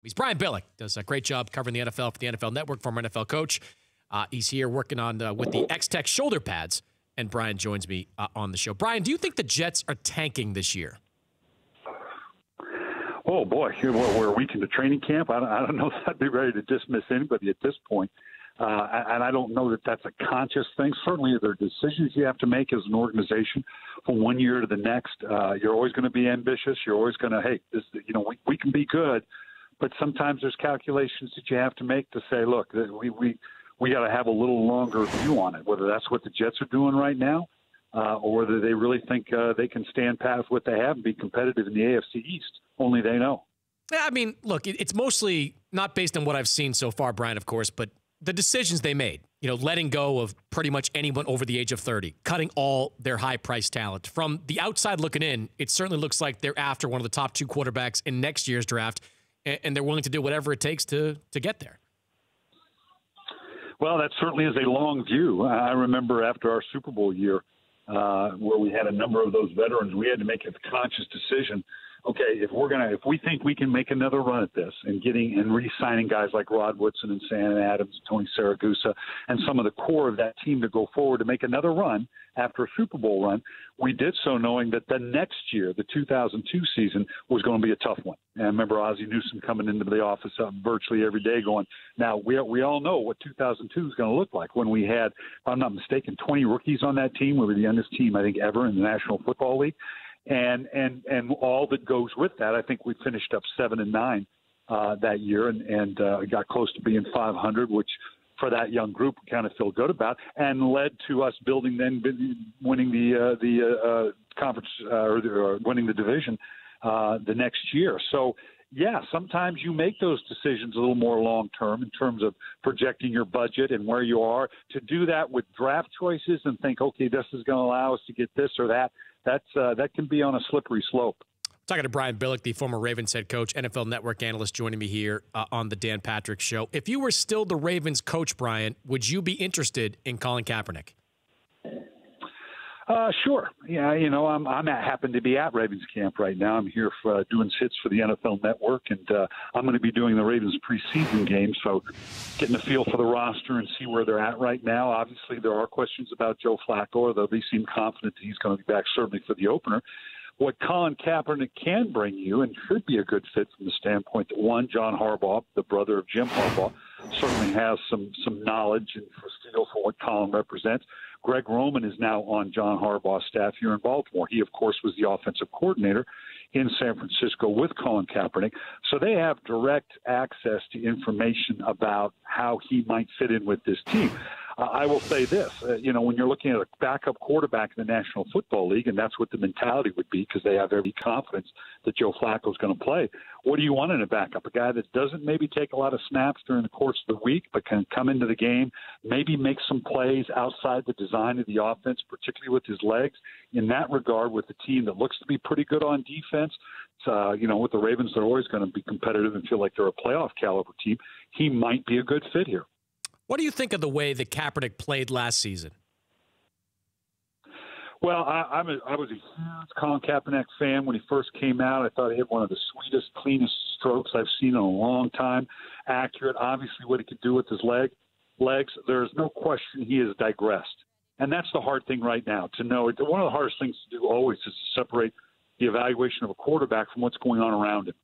He's Brian Billick. Does a great job covering the NFL for the NFL Network, former NFL coach. He's here working on with the XTech shoulder pads, and Brian joins me on the show. Brian, do you think the Jets are tanking this year? Oh, boy. We're a week into training camp. I don't know if I'd be ready to dismiss anybody at this point. And I don't know that that's a conscious thing. Certainly, there are decisions you have to make as an organization from one year to the next. You're always going to be ambitious. You're always going to, hey, we can be good. But sometimes there's calculations that you have to make to say, look, we got to have a little longer view on it, whether that's what the Jets are doing right now or whether they really think they can stand past what they have and be competitive in the AFC East. Only they know. Yeah, I mean, look, it's mostly not based on what I've seen so far, Brian, of course, but the decisions they made, letting go of pretty much anyone over the age of 30, cutting all their high-priced talent. From the outside looking in, it certainly looks like they're after one of the top two quarterbacks in next year's draft, and they're willing to do whatever it takes to get there. Well, that certainly is a long view. I remember after our Super Bowl year where we had a number of those veterans, we had to make a conscious decision. Okay, if we think we can make another run at this and re-signing guys like Rod Woodson and Sam Adams, Tony Saragusa, and some of the core of that team to go forward to make another run after a Super Bowl run, we did so knowing that the next year, the 2002 season, was going to be a tough one. And I remember Ozzie Newsome coming into the office virtually every day going, now, we all know what 2002 is going to look like when we had, if I'm not mistaken, 20 rookies on that team. We were the youngest team, I think, ever in the National Football League. And all that goes with that, I think we finished up 7-9 that year and got close to being 500, which for that young group we kind of feel good about, and led to us winning the conference or winning the division the next year. So, yeah, sometimes you make those decisions a little more long term in terms of projecting your budget and where you are. To do that with draft choices and think, okay, this is going to allow us to get this or that. That can be on a slippery slope. Talking to Brian Billick, the former Ravens head coach, NFL Network analyst, joining me here on the Dan Patrick Show. If you were still the Ravens coach, Brian, would you be interested in Colin Kaepernick? Sure. Yeah, I'm happen to be at Ravens camp right now. I'm here for doing hits for the NFL Network, and I'm going to be doing the Ravens preseason game, so getting a feel for the roster and see where they're at right now. Obviously, there are questions about Joe Flacco, although they seem confident that he's going to be back certainly for the opener. What Colin Kaepernick can bring you and should be a good fit from the standpoint that, one, John Harbaugh, the brother of Jim Harbaugh, certainly has some knowledge and feel for what Colin represents. Greg Roman is now on John Harbaugh's staff here in Baltimore. He, of course, was the offensive coordinator in San Francisco with Colin Kaepernick. So they have direct access to information about how he might fit in with this team. I will say this, when you're looking at a backup quarterback in the National Football League, and that's what the mentality would be because they have every confidence that Joe Flacco is going to play, what do you want in a backup? A guy that doesn't maybe take a lot of snaps during the course of the week but can come into the game, maybe make some plays outside the design of the offense, particularly with his legs. In that regard, with a team that looks to be pretty good on defense, with the Ravens, they're always going to be competitive and feel like they're a playoff caliber team. He might be a good fit here. What do you think of the way that Kaepernick played last season? Well, I was a huge Colin Kaepernick fan when he first came out. I thought he had one of the sweetest, cleanest strokes I've seen in a long time. Accurate, obviously, what he could do with his legs. There's no question he has digressed. And that's the hard thing right now, to know. One of the hardest things to do always is to separate the evaluation of a quarterback from what's going on around him.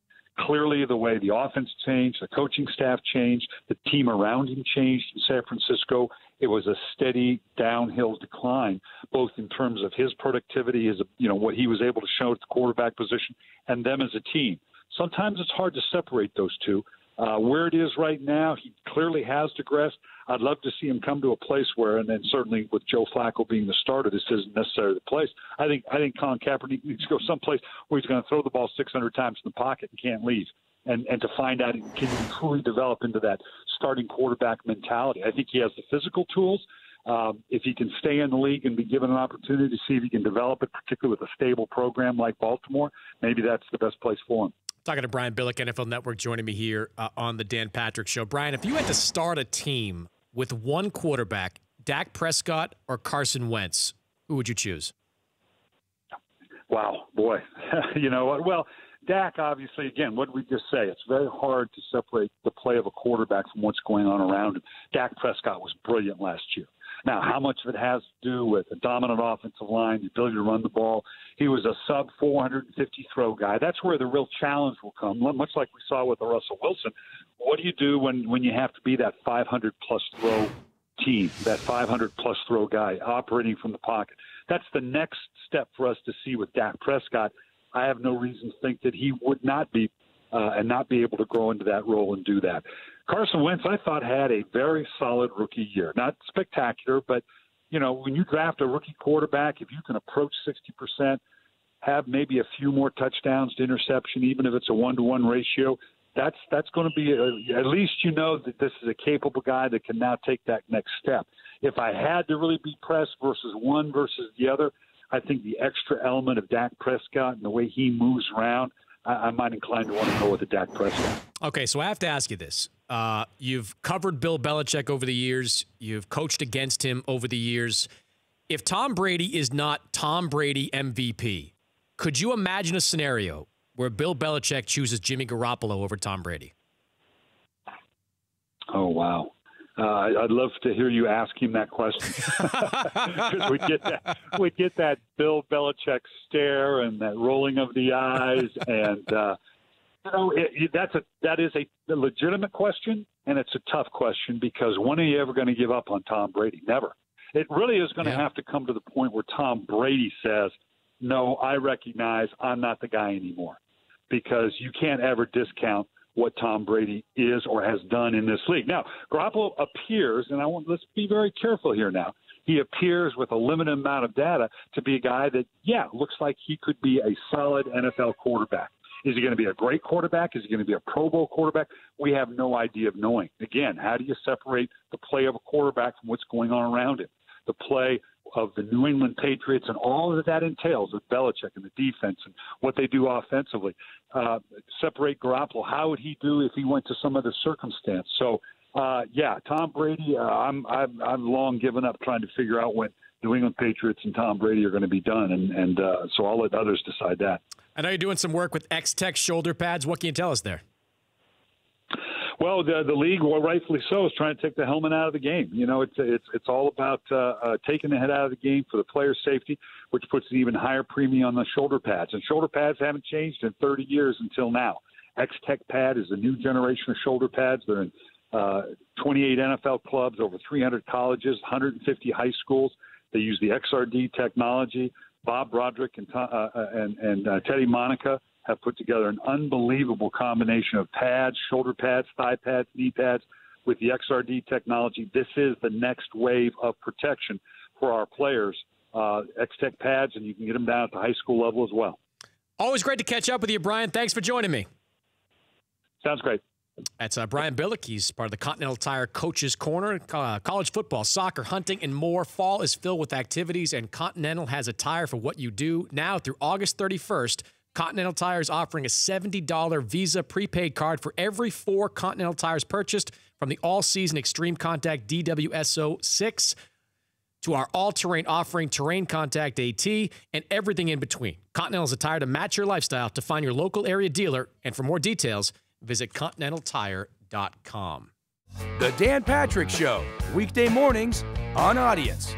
Clearly, the way the offense changed, the coaching staff changed, the team around him changed in San Francisco. It was a steady downhill decline, both in terms of his productivity, what he was able to show at the quarterback position, and them as a team. Sometimes it's hard to separate those two. Where it is right now, he clearly has digressed. I'd love to see him come to a place where, and then certainly with Joe Flacco being the starter, this isn't necessarily the place. I think Colin Kaepernick needs to go someplace where he's going to throw the ball 600 times in the pocket and can't leave. And to find out, can he truly develop into that starting quarterback mentality? I think he has the physical tools. If he can stay in the league and be given an opportunity to see if he can develop it, particularly with a stable program like Baltimore, maybe that's the best place for him. Talking to Brian Billick, NFL Network, joining me here on the Dan Patrick Show. Brian, if you had to start a team with one quarterback, Dak Prescott or Carson Wentz, who would you choose? Wow, boy. You know what? Well, Dak, obviously, again, what did we just say? It's very hard to separate the play of a quarterback from what's going on around him. Dak Prescott was brilliant last year. Now, how much of it has to do with a dominant offensive line, the ability to run the ball? He was a sub-450 throw guy. That's where the real challenge will come, much like we saw with the Russell Wilson. What do you do when you have to be that 500-plus throw team, that 500-plus throw guy operating from the pocket? That's the next step for us to see with Dak Prescott. I have no reason to think that he would not be and not be able to grow into that role and do that. Carson Wentz, I thought, had a very solid rookie year. Not spectacular, but, you know, when you draft a rookie quarterback, if you can approach 60%, have maybe a few more touchdowns to interception, even if it's a 1-to-1 ratio, that's going to be at least you know that this is a capable guy that can now take that next step. If I had to really be pressed versus one versus the other, I think the extra element of Dak Prescott and the way he moves around, I might incline to want to go with the Dak Prescott. Okay, so I have to ask you this. You've covered Bill Belichick over the years. You've coached against him over the years. If Tom Brady is not Tom Brady MVP, could you imagine a scenario where Bill Belichick chooses Jimmy Garoppolo over Tom Brady? Oh, wow. I'd love to hear you ask him that question. we get that Bill Belichick stare and that rolling of the eyes, and you know that is a legitimate question, and it's a tough question because when are you ever going to give up on Tom Brady? Never. It really is going to have to come to the point where Tom Brady says, "No, I recognize I'm not the guy anymore," because you can't ever discount what Tom Brady is or has done in this league. Now, Garoppolo appears, and let's be very careful here now, he appears with a limited amount of data to be a guy that, looks like he could be a solid NFL quarterback. Is he going to be a great quarterback? Is he going to be a Pro Bowl quarterback? We have no idea of knowing. Again, how do you separate the play of a quarterback from what's going on around him? The play of the New England Patriots and all that that with Belichick and the defense and what they do offensively. Separate Garoppolo. How would he do if he went to some other circumstance? So, Tom Brady, I'm long given up trying to figure out when New England Patriots and Tom Brady are going to be done, and so I'll let others decide that. I know you're doing some work with XTech shoulder pads. What can you tell us there? Well, the league, well, rightfully so, is trying to take the helmet out of the game. You know, it's all about taking the head out of the game for the player's safety, which puts an even higher premium on the shoulder pads. And shoulder pads haven't changed in 30 years until now. XTech pad is a new generation of shoulder pads. They're in 28 NFL clubs, over 300 colleges, 150 high schools. They use the XRD technology. Bob Broderick and Teddy Monica have put together an unbelievable combination of pads, shoulder pads, thigh pads, knee pads with the XRD technology. This is the next wave of protection for our players. XTech pads, and you can get them down at the high school level as well. Always great to catch up with you, Brian. Thanks for joining me. Sounds great. That's Brian Billick. He's part of the Continental Tire Coaches Corner. College football, soccer, hunting, and more. Fall is filled with activities, and Continental has a tire for what you do. Now through August 31st, Continental Tire is offering a $70 Visa prepaid card for every 4 Continental Tires purchased, from the all-season Extreme Contact DWSO 6 to our all-terrain offering Terrain Contact AT and everything in between. Continental is a tire to match your lifestyle. To find your local area dealer and for more details, visit continentaltire.com. The Dan Patrick Show, weekday mornings on Audience.